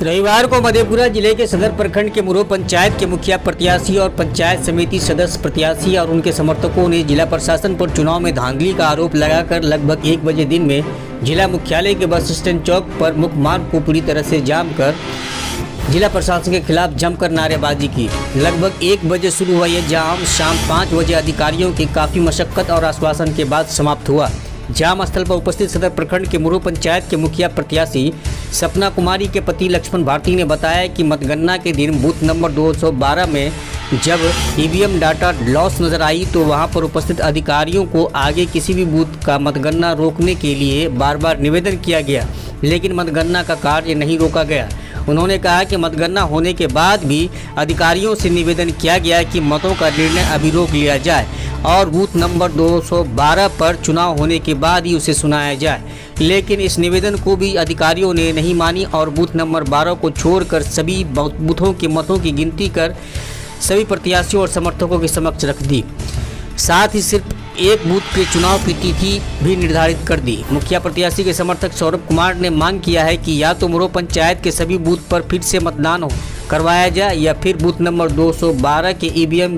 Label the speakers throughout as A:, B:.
A: रविवार को मधेपुरा जिले के सदर प्रखंड के मुरो पंचायत के मुखिया प्रत्याशी और पंचायत समिति सदस्य प्रत्याशी और उनके समर्थकों ने जिला प्रशासन पर चुनाव में धांधली का आरोप लगाकर लगभग 1 बजे दिन में जिला मुख्यालय के बस स्टैंड चौक पर मुख्य मार्ग को पूरी तरह से जाम कर जिला प्रशासन के खिलाफ जमकर नारेबाजी की। लगभग 1 बजे शुरू हुआ यह जाम शाम 5 बजे अधिकारियों की काफ़ी मशक्कत और आश्वासन के बाद समाप्त हुआ। जाम स्थल पर उपस्थित सदर प्रखंड के मुरो पंचायत के मुखिया प्रत्याशी सपना कुमारी के पति लक्ष्मण भारती ने बताया कि मतगणना के दिन बूथ नंबर 212 में जब ईवीएम डाटा लॉस नजर आई तो वहां पर उपस्थित अधिकारियों को आगे किसी भी बूथ का मतगणना रोकने के लिए बार बार निवेदन किया गया, लेकिन मतगणना का कार्य नहीं रोका गया। उन्होंने कहा कि मतगणना होने के बाद भी अधिकारियों से निवेदन किया गया कि मतों का निर्णय अभी रोक लिया जाए और बूथ नंबर 212 पर चुनाव होने के बाद ही उसे सुनाया जाए, लेकिन इस निवेदन को भी अधिकारियों ने नहीं मानी और बूथ नंबर 12 को छोड़कर सभी बूथों के मतों की गिनती कर सभी प्रत्याशियों और समर्थकों के समक्ष रख दी। साथ ही सिर्फ एक बूथ के चुनाव की तिथि भी निर्धारित कर दी। मुखिया प्रत्याशी के समर्थक सौरभ कुमार ने मांग किया है कि या तो मुरो पंचायत के सभी बूथ पर फिर से मतदान करवाया जाए या फिर बूथ नंबर 212 के ईवीएम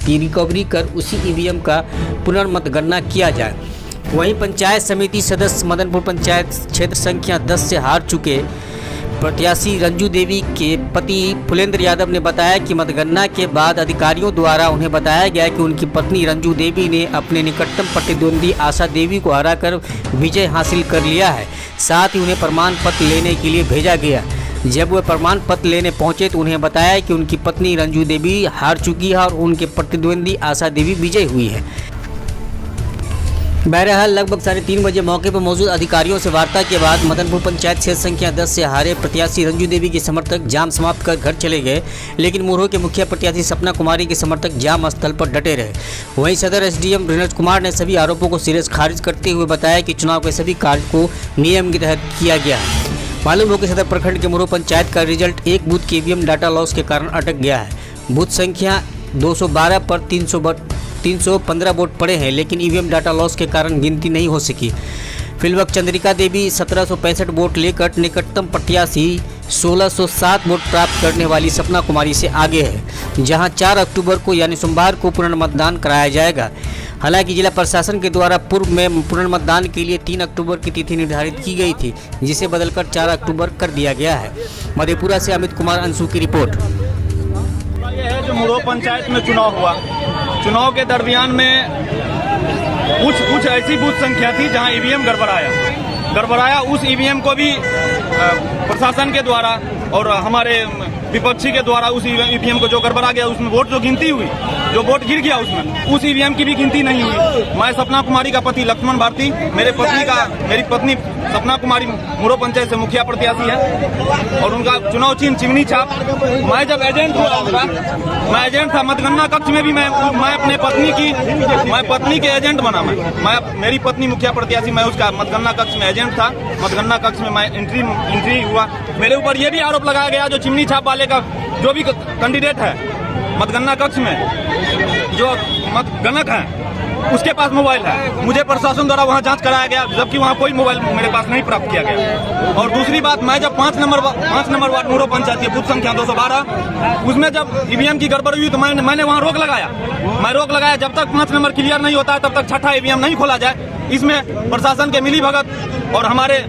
A: की रिकवरी कर उसी ईवीएम का पुनर्मतगणना किया जाए। वहीं पंचायत समिति सदस्य मदनपुर पंचायत क्षेत्र संख्या 10 से हार चुके प्रत्याशी रंजू देवी के पति फुलेंद्र यादव ने बताया कि मतगणना के बाद अधिकारियों द्वारा उन्हें बताया गया कि उनकी पत्नी रंजू देवी ने अपने निकटतम प्रतिद्वंदी आशा देवी को हराकर विजय हासिल कर लिया है। साथ ही उन्हें प्रमाण पत्र लेने के लिए भेजा गया। जब वे प्रमाण पत्र लेने पहुंचे तो उन्हें बताया कि उनकी पत्नी रंजू देवी हार चुकी है और उनके प्रतिद्वंदी आशा देवी विजय हुई है। बहरहाल लगभग 3:30 बजे मौके पर मौजूद अधिकारियों से वार्ता के बाद मदनपुर पंचायत क्षेत्र संख्या 10 से हारे प्रत्याशी रंजू देवी के समर्थक जाम समाप्त कर घर चले गए, लेकिन मुरहो के मुखिया प्रत्याशी सपना कुमारी के समर्थक जाम स्थल पर डटे रहे। वहीं सदर एसडीएम ऋणज कुमार ने सभी आरोपों को सिरे से खारिज करते हुए बताया कि चुनाव के सभी कार्य को नियम के तहत किया गया है। मालूम हो कि सदर प्रखंड के मुरहो पंचायत का रिजल्ट एक बूथ के ईवीएम डाटा लॉस के कारण अटक गया है। बूथ संख्या 212 पर 315 वोट पड़े हैं, लेकिन ईवीएम डाटा लॉस के कारण गिनती नहीं हो सकी। फिलवक चंद्रिका देवी 1765 वोट लेकर निकटतम प्रत्याशी 1607 वोट प्राप्त करने वाली सपना कुमारी से आगे है, जहां 4 अक्टूबर को यानी सोमवार को पुनर्मतदान कराया जाएगा। हालांकि जिला प्रशासन के द्वारा पूर्व में पुनर्मतदान के लिए 3 अक्टूबर की तिथि निर्धारित की गई थी, जिसे बदलकर 4 अक्टूबर कर दिया गया है। मधेपुरा से अमित कुमार अंशु की रिपोर्ट।
B: यह है जो मुरो पंचायत में चुनाव हुआ। चुनाव के दरमियान में कुछ ऐसी बूथ संख्या थी जहां ईवीएम गड़बड़ाया। उस ईवीएम को भी प्रशासन के द्वारा और हमारे विपक्षी के द्वारा उस ईवीएम को जो गड़बड़ा गया, उसमें वोट जो गिनती हुई, जो वोट गिर गया उसमें, उस ईवीएम की भी गिनती नहीं हुई। मैं सपना कुमारी का पति लक्ष्मण भारती, मेरी पत्नी सपना कुमारी मुरो पंचायत से मुखिया प्रत्याशी है और उनका चुनाव चिन्ह चिमनी छाप। मैं जब एजेंट था मतगणना कक्ष में भी मैं अपने पत्नी के एजेंट बना। मैं मेरी पत्नी मुखिया प्रत्याशी, मैं उसका मतगणना कक्ष में एजेंट था। मतगणना कक्ष में मैं एंट्री हुआ। मेरे ऊपर यह भी आरोप लगाया गया जो चिमनी छाप वाले का जो भी कैंडिडेट है मतगणना कक्ष में, जो मतगणक है, उसके पास मोबाइल है। मुझे प्रशासन द्वारा वहां जांच कराया गया, जबकि वहां कोई मोबाइल मेरे पास नहीं प्राप्त किया गया। और दूसरी बात, मैं जब 5 नंबर वार्ड मुरो पंचायत की बूथ संख्या 212, उसमें जब ईवीएम की गड़बड़ हुई तो मैंने वहां रोक लगाया। जब तक 5 नंबर क्लियर नहीं होता है तब तक 6ठा ईवीएम नहीं खोला जाए। इसमें प्रशासन के मिलीभगत और हमारे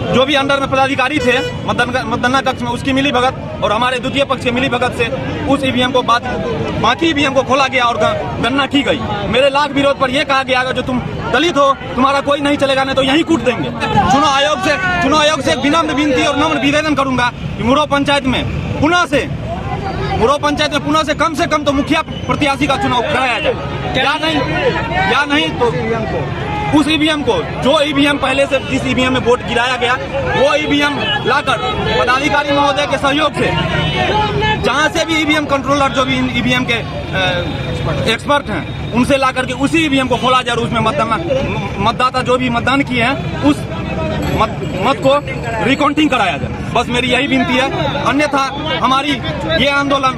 B: जो भी अंडर में पदाधिकारी थे मतगणना कक्ष में, उसकी मिलीभगत और हमारे द्वितीय पक्ष के मिलीभगत से उस ईवीएम को बाकी ईवीएम को खोला गया और गणना की गई। मेरे लाख विरोध पर यह कहा गया जो तुम दलित हो, तुम्हारा कोई नहीं चलेगा, नहीं तो यहीं कूट देंगे। चुनाव आयोग से एक विनम्र विनती और नम्र निवेदन करूंगा कि मुरो पंचायत में पुनः से कम तो मुखिया प्रत्याशी का चुनाव कराया जाए, या नहीं तो उस ईवीएम को, जो ईवीएम पहले से जिस ईवीएम में वोट गिराया गया, वो ईवीएम लाकर पदाधिकारी महोदय के सहयोग से, जहां से भी ईवीएम कंट्रोलर जो भी ईवीएम के एक्सपर्ट हैं, उनसे लाकर के उसी ईवीएम को खोला जाए और उसमें मतदाता जो भी मतदान किए हैं उस मत को रिकाउंटिंग कराया जाए। बस मेरी यही विनती है। अन्यथा हमारी ये आंदोलन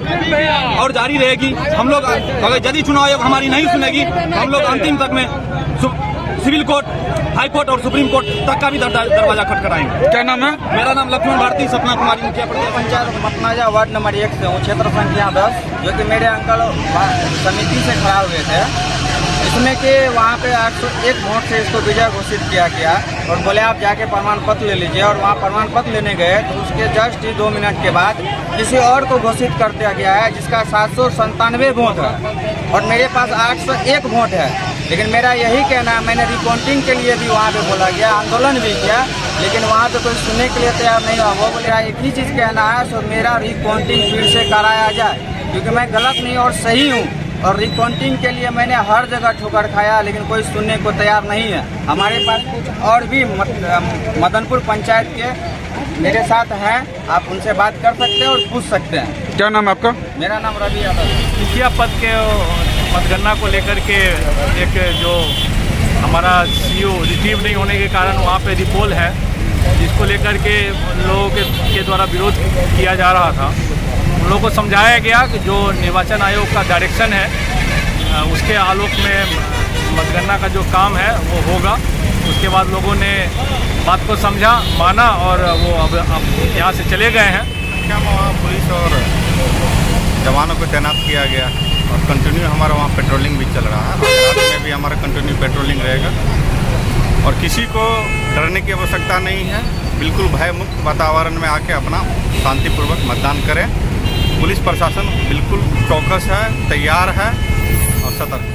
B: और जारी रहेगी। हम लोग अगर यदि चुनाव आयोग हमारी नहीं सुनेगी, हम लोग अंतिम तक में सिविल कोर्ट, हाई कोर्ट और सुप्रीम कोर्ट तक का भी दरवाजा खटखटाएंगे।
C: क्या नाम है?
B: मेरा नाम लक्ष्मण भारती, सपना कुमारी, मुखिया
D: पंचायत मतनाजा वार्ड नंबर 1 से हूँ, क्षेत्र संख्या 10, जो कि मेरे अंकल समिति से खड़ा हुए थे। इसमें कि वहाँ पे 801 वोट से इसको विजय घोषित किया गया और बोले आप जाके प्रमाण पत्र ले लीजिए। और वहाँ प्रमाण पत्र लेने गए तो उसके जस्ट ही 2 मिनट के बाद किसी और को घोषित कर दिया गया है जिसका 797 वोट है और मेरे पास 801 वोट है। लेकिन मेरा यही कहना है, मैंने रिकाउंटिंग के लिए भी वहाँ पे बोला गया, आंदोलन भी किया, लेकिन वहाँ पे कोई सुनने के लिए तैयार नहीं हुआ। वो बोले एक ही चीज़ कहना है, सो मेरा रिकाउंटिंग फिर से कराया जाए, क्योंकि मैं गलत नहीं और सही हूँ। और रिकाउंटिंग के लिए मैंने हर जगह ठोकर खाया, लेकिन कोई सुनने को तैयार नहीं है। हमारे पास कुछ और भी मदनपुर पंचायत के मेरे साथ हैं, आप उनसे बात कर सकते हैं और पूछ सकते हैं।
C: क्या नाम है आपका?
D: मेरा नाम रवि यादव है।
B: मुखिया पद के मतगणना को लेकर के एक जो हमारा सीओ रिसीव नहीं होने के कारण वहाँ पे रिपोल है, जिसको लेकर के लोगों के द्वारा विरोध किया जा रहा था। उन लोगों को समझाया गया कि जो निर्वाचन आयोग का डायरेक्शन है उसके आलोक में मतगणना का जो काम है वो होगा। उसके बाद लोगों ने बात को समझा, माना और वो अब यहाँ से चले गए हैं।
E: क्या वहाँ पुलिस और जवानों को तैनात किया गया और कंटिन्यू हमारा वहाँ पेट्रोलिंग भी चल रहा है। रात में भी हमारा कंटिन्यू पेट्रोलिंग रहेगा और किसी को डरने की आवश्यकता नहीं है। बिल्कुल भय मुक्त वातावरण में आके अपना शांतिपूर्वक मतदान करें। पुलिस प्रशासन बिल्कुल चौकस है, तैयार है और सतर्क है।